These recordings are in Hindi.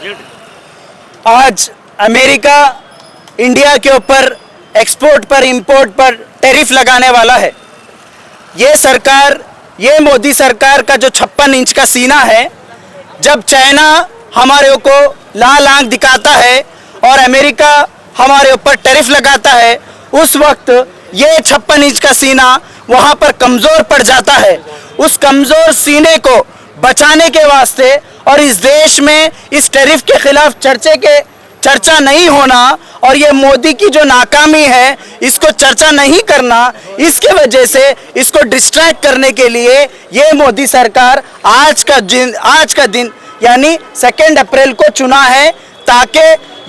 आज अमेरिका इंडिया के ऊपर एक्सपोर्ट पर इंपोर्ट पर टैरिफ लगाने वाला है। ये सरकार, ये मोदी सरकार का जो 56 इंच का सीना है, जब चाइना हमारे को लाल आंख दिखाता है और अमेरिका हमारे ऊपर टैरिफ लगाता है, उस वक्त ये 56 इंच का सीना वहाँ पर कमज़ोर पड़ जाता है। उस कमज़ोर सीने को बचाने के वास्ते और इस देश में इस टैरिफ के खिलाफ चर्चा नहीं होना और ये मोदी की जो नाकामी है इसको चर्चा नहीं करना, इसके वजह से इसको डिस्ट्रैक्ट करने के लिए ये मोदी सरकार आज का दिन यानी 2 अप्रैल को चुना है, ताकि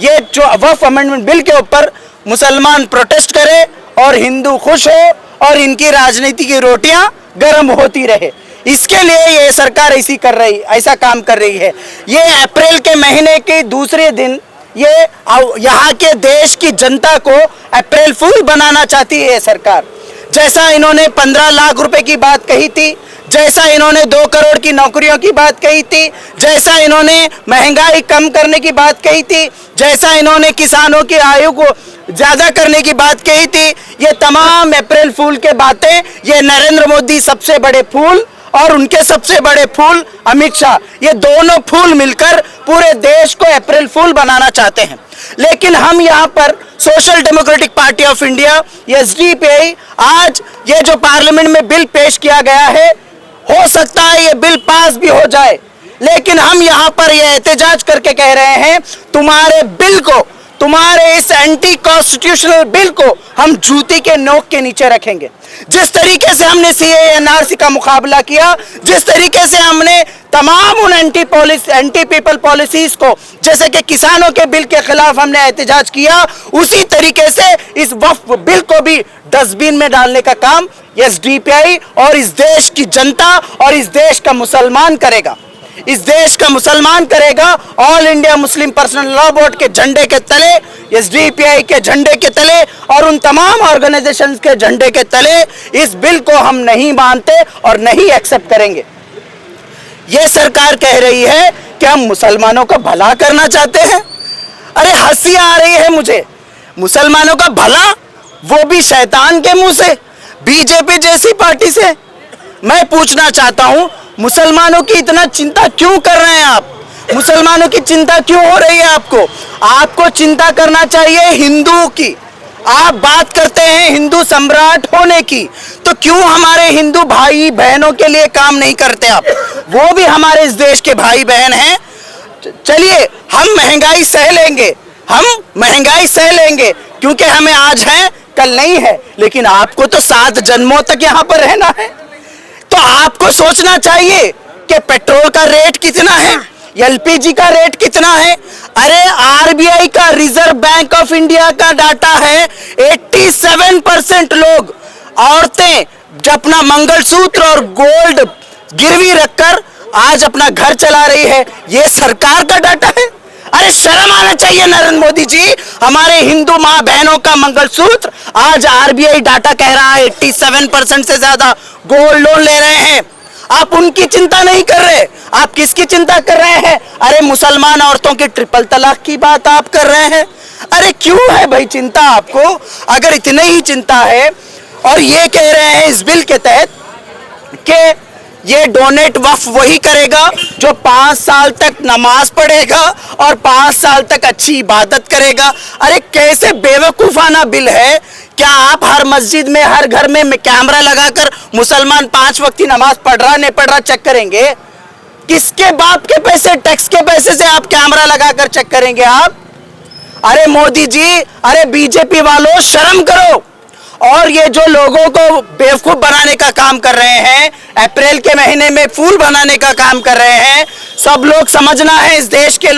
ये जो वक्फ अमेंडमेंट बिल के ऊपर मुसलमान प्रोटेस्ट करे और हिंदू खुश हो और इनकी राजनीति की रोटियां गर्म होती रहे। इसके लिए ये सरकार ऐसा काम कर रही है। ये अप्रैल के महीने के दूसरे दिन ये यहाँ के देश की जनता को अप्रैल फूल बनाना चाहती है सरकार। जैसा इन्होंने 15 लाख रुपए की बात कही थी, जैसा इन्होंने 2 करोड़ की नौकरियों की बात कही थी, जैसा इन्होंने महंगाई कम करने की बात कही थी, जैसा इन्होंने किसानों की आयु को ज़्यादा करने की बात कही थी, ये तमाम अप्रैल फूल के बातें ये नरेंद्र मोदी सबसे बड़े फूल और उनके सबसे बड़े फूल अमित शाह, ये दोनों फूल मिलकर पूरे देश को अप्रैल फूल बनाना चाहते हैं। लेकिन हम यहाँ पर social democratic party of India SDPI आज ये जो पार्लियामेंट में बिल पेश किया गया है, हो सकता है ये बिल पास भी हो जाए, लेकिन हम यहाँ पर ये एहतजाज करके कह रहे हैं, तुम्हारे बिल को, तुम्हारे इस एंटी कॉन्स्टिट्यूशनल बिल को हम जूती के नोक के नीचे रखेंगे। जिस तरीके से हमने CAA NRC का मुकाबला किया, जिस तरीके से हमने तमाम उन एंटी पीपल पॉलिसीज को, जैसे कि किसानों के बिल के खिलाफ हमने एहतजाज किया, उसी तरीके से इस वक्फ बिल को भी डस्टबिन में डालने का काम SDPI और इस देश की जनता और इस देश का मुसलमान करेगा। इस देश का मुसलमान करेगा। All India Muslim personal law board के झंडे के तले, SDPI के झंडे के तले और उन तमाम ऑर्गेनाइजेशंस के झंडे के तले इस बिल को हम नहीं मानते और नहीं एक्सेप्ट करेंगे। ये सरकार कह रही है कि हम मुसलमानों का भला करना चाहते हैं। अरे हंसी आ रही है मुझे। मुसलमानों का भला, वो भी शैतान के मुंह से, बीजेपी जैसी पार्टी से। मैं पूछना चाहता हूं, मुसलमानों की इतना चिंता क्यों कर रहे हैं आप? मुसलमानों की चिंता क्यों हो रही है आपको? आपको चिंता करना चाहिए हिंदुओं की। आप बात करते हैं हिंदू सम्राट होने की, तो क्यों हमारे हिंदू भाई बहनों के लिए काम नहीं करते आप? वो भी हमारे इस देश के भाई बहन हैं। चलिए, हम महंगाई सह लेंगे क्योंकि हमें आज है कल नहीं है, लेकिन आपको तो 7 जन्मों तक यहाँ पर रहना है। तो आपको सोचना चाहिए कि पेट्रोल का रेट कितना है, LPG का रेट कितना है। अरे RBI का, रिजर्व बैंक ऑफ इंडिया का डाटा है, 87% लोग, औरतें जो अपना मंगलसूत्र और गोल्ड गिरवी रखकर आज अपना घर चला रही है। ये सरकार का डाटा है। अरे शर्म आना चाहिए नरेंद्र मोदी जी। हमारे हिंदू माँ बहनों का मंगलसूत्र आज RBI डाटा कह रहा है 87% से ज्यादा गोल्ड लोन ले रहे हैं। आप उनकी चिंता नहीं कर रहे, आप किसकी चिंता कर रहे हैं? अरे मुसलमान औरतों की ट्रिपल तलाक की बात आप कर रहे हैं। अरे क्यों है भाई चिंता आपको? अगर इतनी ही चिंता है और ये कह रहे हैं इस बिल के तहत कि ये डोनेट वक्फ वही करेगा जो 5 साल तक नमाज पढ़ेगा और 5 साल तक अच्छी इबादत करेगा। अरे कैसे बेवकूफ़ाना बिल है। क्या आप हर मस्जिद में, हर घर में कैमरा लगाकर मुसलमान 5 वक्त की नमाज पढ़ रहा नहीं पढ़ रहा चेक करेंगे? किसके बाप के पैसे, टैक्स के पैसे से आप कैमरा लगाकर चेक करेंगे आप? अरे मोदी जी, अरे बीजेपी वालों शर्म करो। और ये जो लोगों को बेवकूफ बनाने का काम कर रहे हैं, अप्रैल के महीने में फूल बनाने का काम कर रहे हैं, सब लोग समझना है इस देश के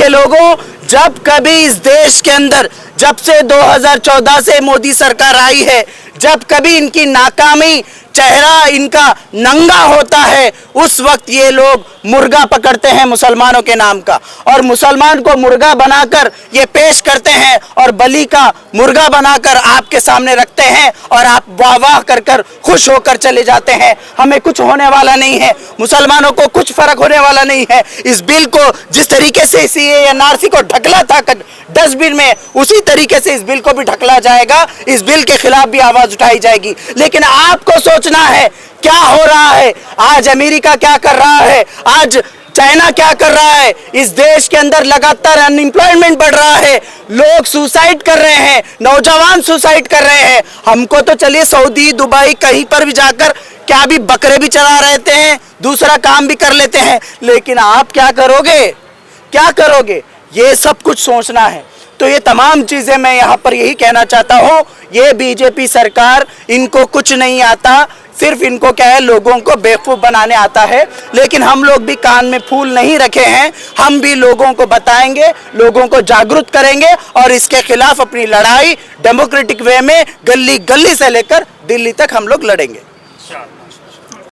लोगों, जब कभी इस देश के अंदर, जब से 2014 से मोदी सरकार आई है, जब कभी इनकी नाकामी चेहरा इनका नंगा होता है, उस वक्त ये लोग मुर्गा पकड़ते हैं मुसलमानों के नाम का, और मुसलमान को मुर्गा बनाकर ये पेश करते हैं और बलि का मुर्गा बनाकर आपके सामने रखते हैं और आप वाह वाह कर कर खुश होकर चले जाते हैं। हमें कुछ होने वाला नहीं है, मुसलमानों को कुछ फर्क होने वाला नहीं है। इस बिल को जिस तरीके से सीएए एनआरसी को ढकला था डस्टबिन में, उसी तरीके से इस बिल को भी ढकला जाएगा। इस बिल के खिलाफ भी आवाज उठाई जाएगी। लेकिन आपको सोचना है क्या हो रहा है, आज अमेरिका क्या कर रहा है, आज चाइना क्या कर रहा है। इस देश के अंदर लगातार अनएम्प्लॉयमेंट बढ़ रहा है, लोग सुसाइड कर रहे हैं, नौजवान सुसाइड कर रहे हैं। हमको तो चलिए सऊदी दुबई कहीं पर भी जाकर क्या भी बकरे भी चला रहते हैं, दूसरा काम भी कर लेते हैं, लेकिन आप क्या करोगे, क्या करोगे, ये सब कुछ सोचना है। तो ये तमाम चीजें मैं यहाँ पर यही कहना चाहता हूँ, ये बीजेपी सरकार, इनको कुछ नहीं आता, सिर्फ इनको क्या है, लोगों को बेवकूफ बनाने आता है। लेकिन हम लोग भी कान में फूल नहीं रखे हैं, हम भी लोगों को बताएंगे, लोगों को जागरूक करेंगे और इसके खिलाफ अपनी लड़ाई डेमोक्रेटिक वे में गली गली से लेकर दिल्ली तक हम लोग लड़ेंगे।